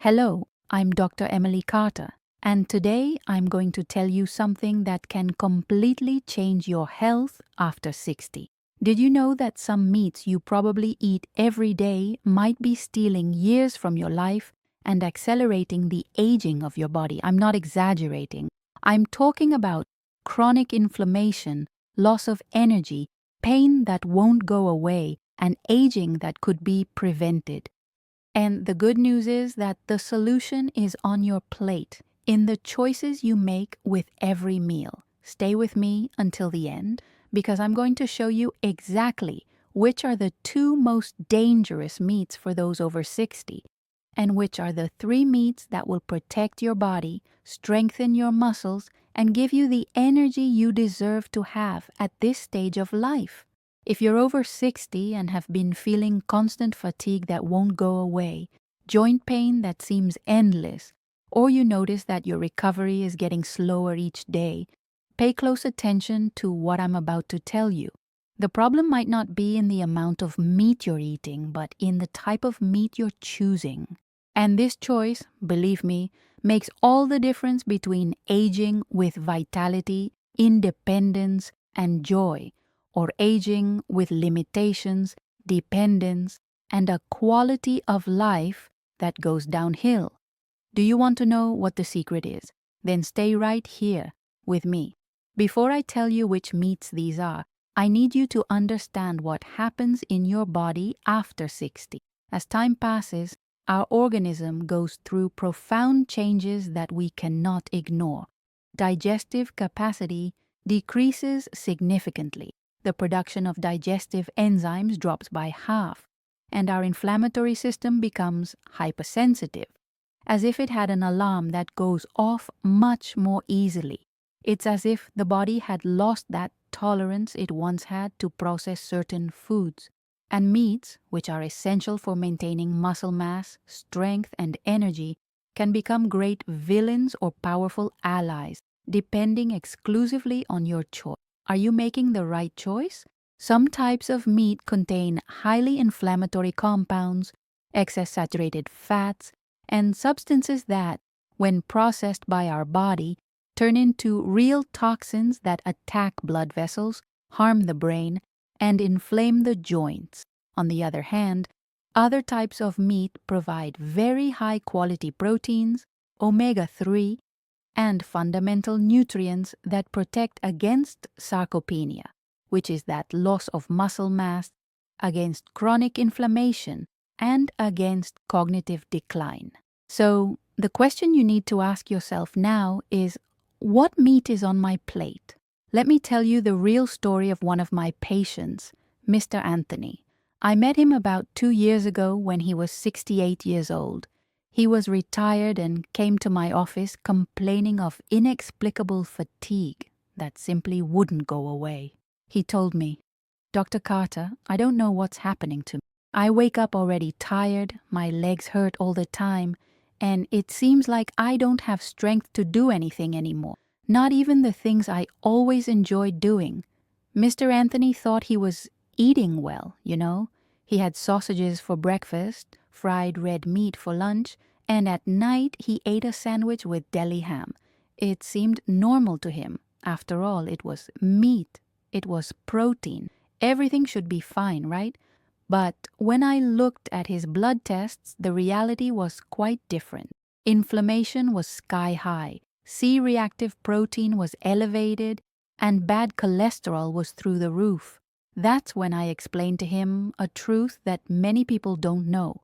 Hello, I'm Dr. Emily Carter, and today I'm going to tell you something that can completely change your health after 60. Did you know that some meats you probably eat every day might be stealing years from your life and accelerating the aging of your body? I'm not exaggerating. I'm talking about chronic inflammation, loss of energy, pain that won't go away, and aging that could be prevented. And the good news is that the solution is on your plate, in the choices you make with every meal. Stay with me until the end, because I'm going to show you exactly which are the two most dangerous meats for those over 60, and which are the three meats that will protect your body, strengthen your muscles, and give you the energy you deserve to have at this stage of life. If you're over 60 and have been feeling constant fatigue that won't go away, joint pain that seems endless, or you notice that your recovery is getting slower each day, pay close attention to what I'm about to tell you. The problem might not be in the amount of meat you're eating, but in the type of meat you're choosing. And this choice, believe me, makes all the difference between aging with vitality, independence, and joy, or aging with limitations, dependence, and a quality of life that goes downhill. Do you want to know what the secret is? Then stay right here with me. Before I tell you which meats these are, I need you to understand what happens in your body after 60. As time passes, our organism goes through profound changes that we cannot ignore. Digestive capacity decreases significantly. The production of digestive enzymes drops by half, and our inflammatory system becomes hypersensitive, as if it had an alarm that goes off much more easily. It's as if the body had lost that tolerance it once had to process certain foods. And meats, which are essential for maintaining muscle mass, strength, and energy, can become great villains or powerful allies, depending exclusively on your choice. Are you making the right choice? Some types of meat contain highly inflammatory compounds, excess saturated fats, and substances that, when processed by our body, turn into real toxins that attack blood vessels, harm the brain, and inflame the joints. On the other hand, other types of meat provide very high-quality proteins, omega-3, and fundamental nutrients that protect against sarcopenia, which is that loss of muscle mass, against chronic inflammation, and against cognitive decline. So, the question you need to ask yourself now is, what meat is on my plate? Let me tell you the real story of one of my patients, Mr. Anthony. I met him about 2 years ago when he was 68 years old. He was retired and came to my office complaining of inexplicable fatigue that simply wouldn't go away. He told me, "Dr. Carter, I don't know what's happening to me. I wake up already tired, my legs hurt all the time, and it seems like I don't have strength to do anything anymore, not even the things I always enjoyed doing." Mr. Anthony thought he was eating well, you know. He had sausages for breakfast, fried red meat for lunch, and at night he ate a sandwich with deli ham. It seemed normal to him. After all, it was meat. It was protein. Everything should be fine, right? But when I looked at his blood tests, the reality was quite different. Inflammation was sky high, C-reactive protein was elevated, and bad cholesterol was through the roof. That's when I explained to him a truth that many people don't know.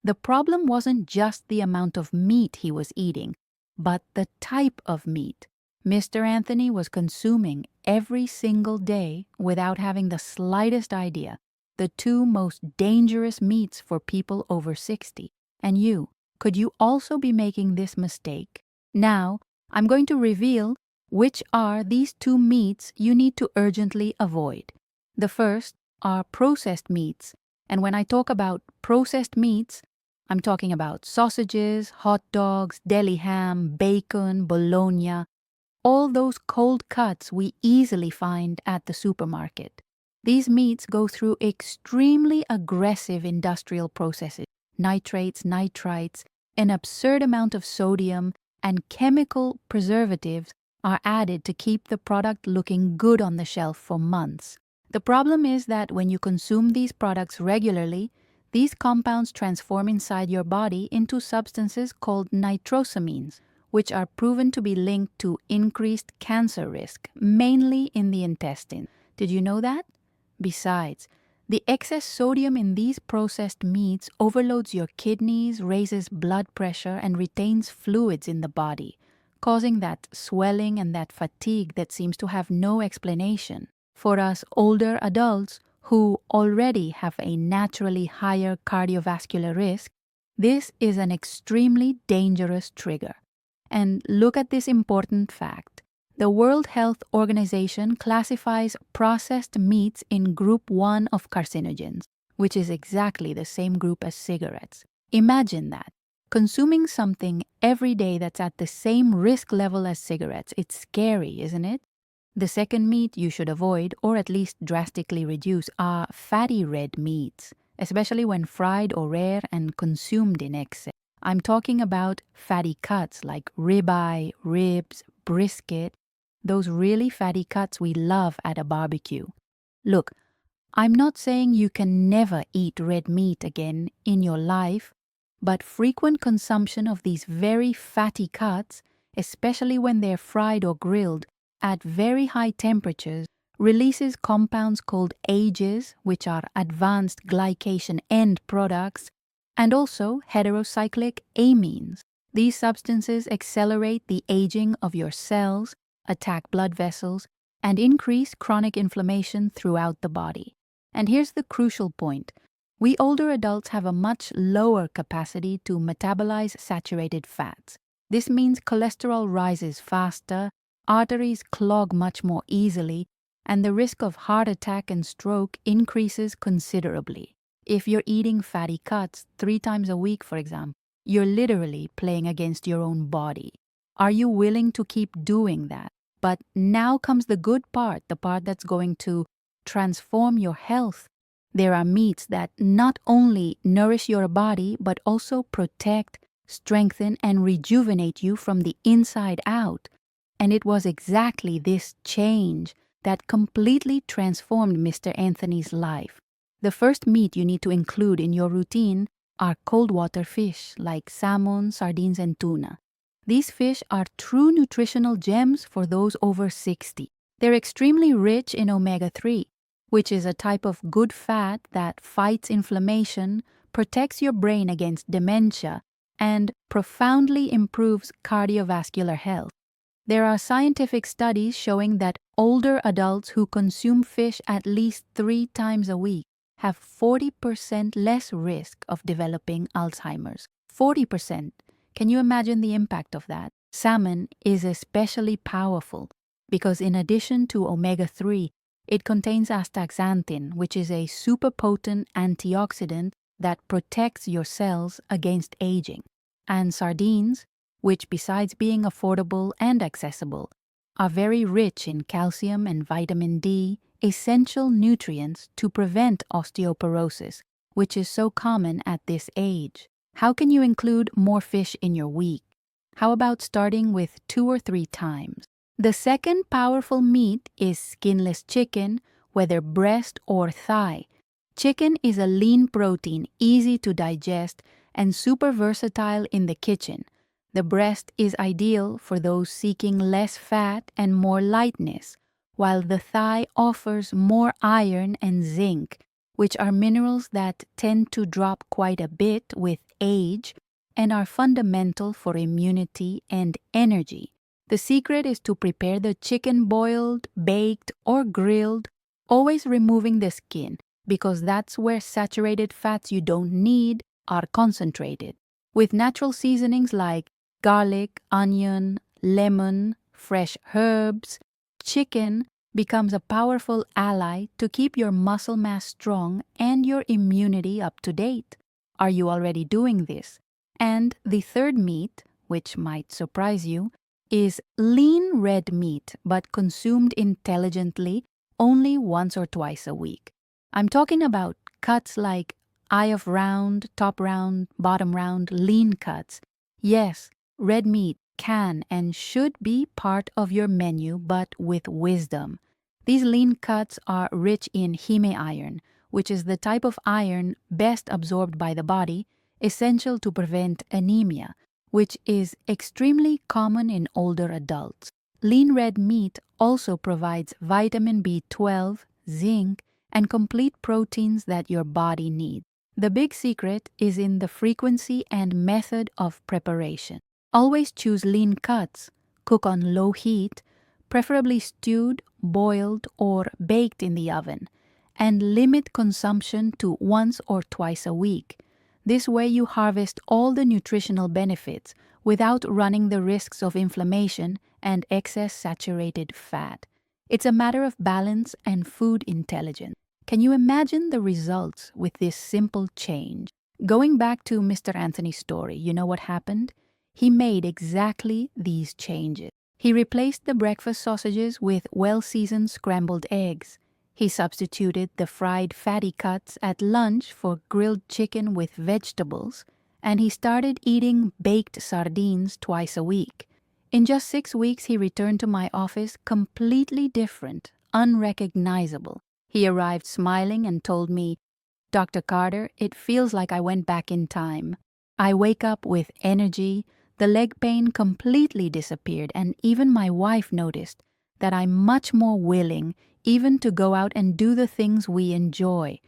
The problem wasn't just the amount of meat he was eating, but the type of meat. Mr. Anthony was consuming every single day without having the slightest idea the two most dangerous meats for people over 60. And you, could you also be making this mistake? Now, I'm going to reveal which are these two meats you need to urgently avoid. The first are processed meats, and when I talk about processed meats, I'm talking about sausages, hot dogs, deli ham, bacon, bologna, all those cold cuts we easily find at the supermarket. These meats go through extremely aggressive industrial processes, nitrates, nitrites, An absurd amount of sodium and chemical preservatives are added to keep the product looking good on the shelf for months. The problem is that when you consume these products regularly, these compounds transform inside your body into substances called nitrosamines, which are proven to be linked to increased cancer risk, mainly in the intestine. Did you know that? Besides, the excess sodium in these processed meats overloads your kidneys, raises blood pressure, and retains fluids in the body, causing that swelling and that fatigue that seems to have no explanation. For us older adults who already have a naturally higher cardiovascular risk, this is an extremely dangerous trigger. And look at this important fact. The World Health Organization classifies processed meats in Group 1 of carcinogens, which is exactly the same group as cigarettes. Imagine that. Consuming something every day that's at the same risk level as cigarettes. It's scary, isn't it? The second meat you should avoid, or at least drastically reduce, are fatty red meats, especially when fried or rare and consumed in excess. I'm talking about fatty cuts like ribeye, ribs, brisket, those really fatty cuts we love at a barbecue. Look, I'm not saying you can never eat red meat again in your life, but frequent consumption of these very fatty cuts, especially when they're fried or grilled at very high temperatures, releases compounds called AGEs, which are advanced glycation end products, and also heterocyclic amines. These substances accelerate the aging of your cells, attack blood vessels, and increase chronic inflammation throughout the body. And here's the crucial point. We older adults have a much lower capacity to metabolize saturated fats. This means cholesterol rises faster, arteries clog much more easily, and the risk of heart attack and stroke increases considerably. If you're eating fatty cuts 3 times a week, for example, you're literally playing against your own body. Are you willing to keep doing that? But now comes the good part, the part that's going to transform your health. There are meats that not only nourish your body, but also protect, strengthen, and rejuvenate you from the inside out. And it was exactly this change that completely transformed Mr. Anthony's life. The first meat you need to include in your routine are cold water fish like salmon, sardines, and tuna. These fish are true nutritional gems for those over 60. They're extremely rich in omega-3, which is a type of good fat that fights inflammation, protects your brain against dementia, and profoundly improves cardiovascular health. There are scientific studies showing that older adults who consume fish at least 3 times a week have 40% less risk of developing Alzheimer's. 40%. Can you imagine the impact of that? Salmon is especially powerful because in addition to omega-3, it contains astaxanthin, which is a super potent antioxidant that protects your cells against aging. And sardines, which besides being affordable and accessible, are very rich in calcium and vitamin D, essential nutrients to prevent osteoporosis, which is so common at this age. How can you include more fish in your week? How about starting with 2 or 3 times? The second powerful meat is skinless chicken, whether breast or thigh. Chicken is a lean protein, easy to digest, and super versatile in the kitchen. The breast is ideal for those seeking less fat and more lightness, while the thigh offers more iron and zinc, which are minerals that tend to drop quite a bit with age and are fundamental for immunity and energy. The secret is to prepare the chicken boiled, baked, or grilled, always removing the skin, because that's where saturated fats you don't need are concentrated. With natural seasonings like garlic, onion, lemon, fresh herbs, chicken becomes a powerful ally to keep your muscle mass strong and your immunity up to date. Are you already doing this? And the third meat, which might surprise you, is lean red meat but consumed intelligently only once or twice a week. I'm talking about cuts like eye of round, top round, bottom round, lean cuts Yes, red meat can and should be part of your menu, but with wisdom. These lean cuts are rich in heme iron, which is the type of iron best absorbed by the body, essential to prevent anemia, which is extremely common in older adults. Lean red meat also provides vitamin B12, zinc, and complete proteins that your body needs. The big secret is in the frequency and method of preparation. Always choose lean cuts, cook on low heat, preferably stewed, boiled, or baked in the oven, and limit consumption to once or twice a week. This way you harvest all the nutritional benefits without running the risks of inflammation and excess saturated fat. It's a matter of balance and food intelligence. Can you imagine the results with this simple change? Going back to Mr. Anthony's story, you know what happened? He made exactly these changes. He replaced the breakfast sausages with well-seasoned scrambled eggs. He substituted the fried fatty cuts at lunch for grilled chicken with vegetables, and he started eating baked sardines twice a week. In just 6 weeks, he returned to my office completely different, unrecognizable. He arrived smiling and told me, "Dr. Carter, it feels like I went back in time. I wake up with energy, the leg pain completely disappeared, and even my wife noticed that I'm much more willing even to go out and do the things we enjoy."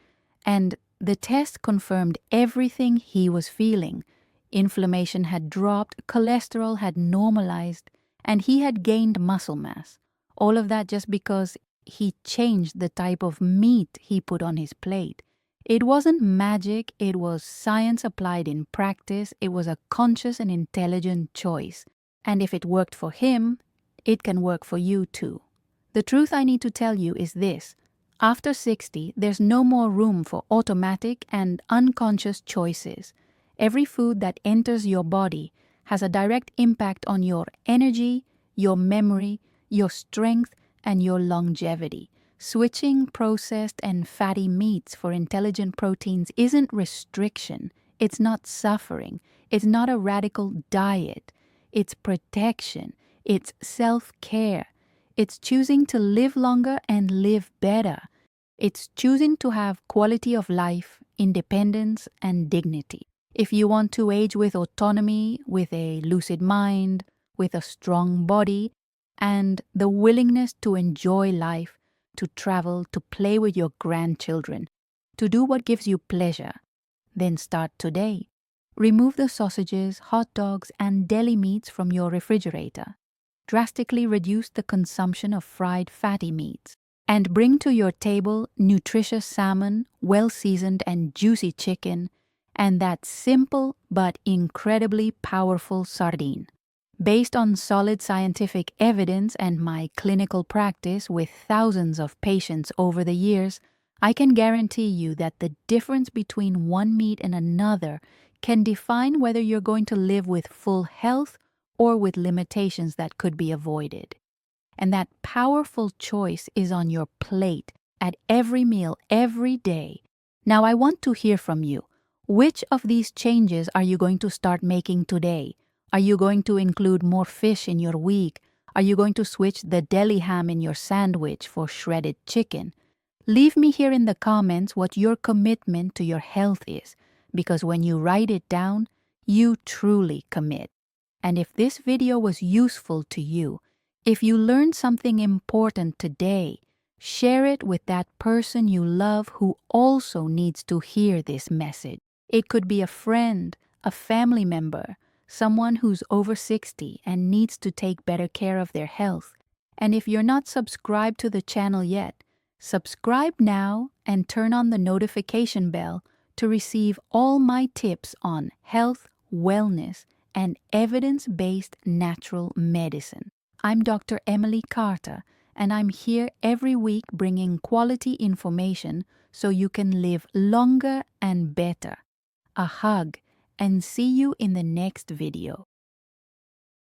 And the test confirmed everything he was feeling. Inflammation had dropped, cholesterol had normalized, and he had gained muscle mass. All of that just because he changed the type of meat he put on his plate. It wasn't magic, it was science applied in practice. It was a conscious and intelligent choice. And if it worked for him, it can work for you too. The truth I need to tell you is this. After 60, there's no more room for automatic and unconscious choices. Every food that enters your body has a direct impact on your energy, your memory, your strength, and your longevity. Switching processed and fatty meats for intelligent proteins isn't restriction. It's not suffering. It's not a radical diet. It's protection. It's self-care. It's choosing to live longer and live better. It's choosing to have quality of life, independence, and dignity. If you want to age with autonomy, with a lucid mind, with a strong body, and the willingness to enjoy life, to travel, to play with your grandchildren, to do what gives you pleasure, then start today. Remove the sausages, hot dogs, and deli meats from your refrigerator. Drastically reduce the consumption of fried fatty meats. And bring to your table nutritious salmon, well-seasoned and juicy chicken, and that simple but incredibly powerful sardine. Based on solid scientific evidence and my clinical practice with thousands of patients over the years, I can guarantee you that the difference between one meat and another can define whether you're going to live with full health or with limitations that could be avoided. And that powerful choice is on your plate at every meal, every day. Now I want to hear from you. Which of these changes are you going to start making today? Are you going to include more fish in your week? Are you going to switch the deli ham in your sandwich for shredded chicken? Leave me here in the comments what your commitment to your health is, because when you write it down, you truly commit. And if this video was useful to you, if you learned something important today, share it with that person you love who also needs to hear this message. It could be a friend, a family member, someone who's over 60 and needs to take better care of their health. And if you're not subscribed to the channel yet, subscribe now and turn on the notification bell to receive all my tips on health, wellness, and evidence-based natural medicine. I'm Dr. Emily Carter, and I'm here every week bringing quality information so you can live longer and better. A hug, and see you in the next video.